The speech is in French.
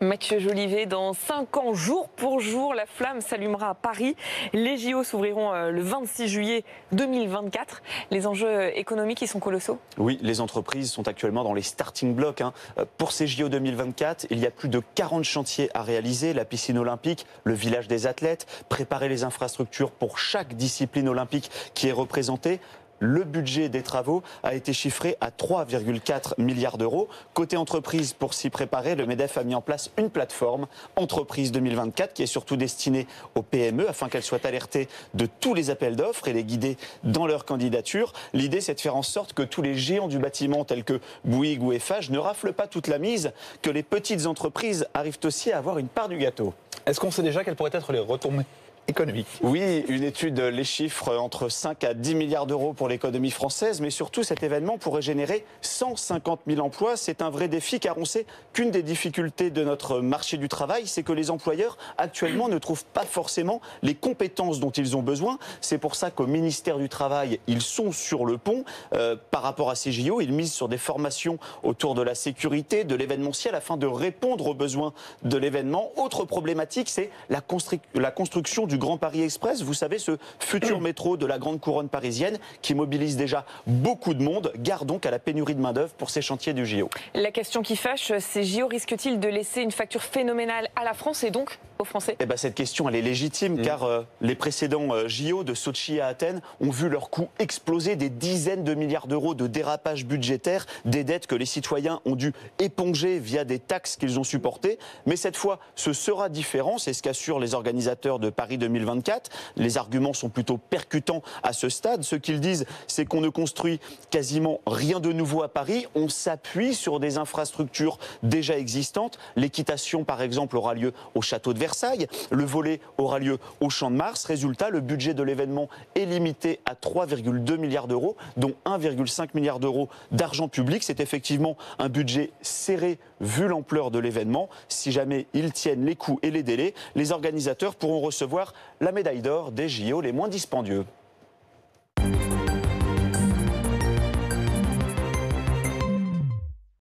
Mathieu Jolivet, dans 5 ans, jour pour jour, la flamme s'allumera à Paris. Les JO s'ouvriront le 26 juillet 2024. Les enjeux économiques, ils sont colossaux. Oui, les entreprises sont actuellement dans les starting blocks. Pour ces JO 2024, il y a plus de 40 chantiers à réaliser. La piscine olympique, le village des athlètes, préparer les infrastructures pour chaque discipline olympique qui est représentée. Le budget des travaux a été chiffré à 3,4 milliards d'euros. Côté entreprise, pour s'y préparer, le MEDEF a mis en place une plateforme Entreprise 2024 qui est surtout destinée aux PME afin qu'elles soient alertées de tous les appels d'offres et les guider dans leur candidature. L'idée, c'est de faire en sorte que tous les géants du bâtiment tels que Bouygues ou Eiffage ne raflent pas toute la mise, que les petites entreprises arrivent aussi à avoir une part du gâteau. Est-ce qu'on sait déjà quelles pourraient être les retombées économique? Oui, une étude, les chiffres entre 5 à 10 milliards d'euros pour l'économie française, mais surtout cet événement pourrait générer 150 000 emplois. C'est un vrai défi car on sait qu'une des difficultés de notre marché du travail, c'est que les employeurs actuellement ne trouvent pas forcément les compétences dont ils ont besoin. C'est pour ça qu'au ministère du Travail, ils sont sur le pont par rapport à ces JO. Ils misent sur des formations autour de la sécurité, de l'événementiel afin de répondre aux besoins de l'événement. Autre problématique, c'est la construction du Grand Paris Express, vous savez, ce futur métro de la grande couronne parisienne qui mobilise déjà beaucoup de monde. Gare donc à la pénurie de main-d'œuvre pour ces chantiers du JO. La question qui fâche, ces JO risquent-ils de laisser une facture phénoménale à la France et donc aux Français? Cette question, elle est légitime car les précédents JO de Sotchi à Athènes ont vu leur coût exploser, des dizaines de milliards d'euros de dérapage budgétaire, des dettes que les citoyens ont dû éponger via des taxes qu'ils ont supportées. Mais cette fois, ce sera différent, c'est ce qu'assurent les organisateurs de Paris 2024. Les arguments sont plutôt percutants à ce stade. Ce qu'ils disent, c'est qu'on ne construit quasiment rien de nouveau à Paris. On s'appuie sur des infrastructures déjà existantes. L'équitation, par exemple, aura lieu au château de Versailles. Le volley aura lieu au Champ de Mars. Résultat, le budget de l'événement est limité à 3,2 milliards d'euros, dont 1,5 milliard d'euros d'argent public. C'est effectivement un budget serré vu l'ampleur de l'événement. Si jamais ils tiennent les coûts et les délais, les organisateurs pourront recevoir la médaille d'or des JO les moins dispendieux.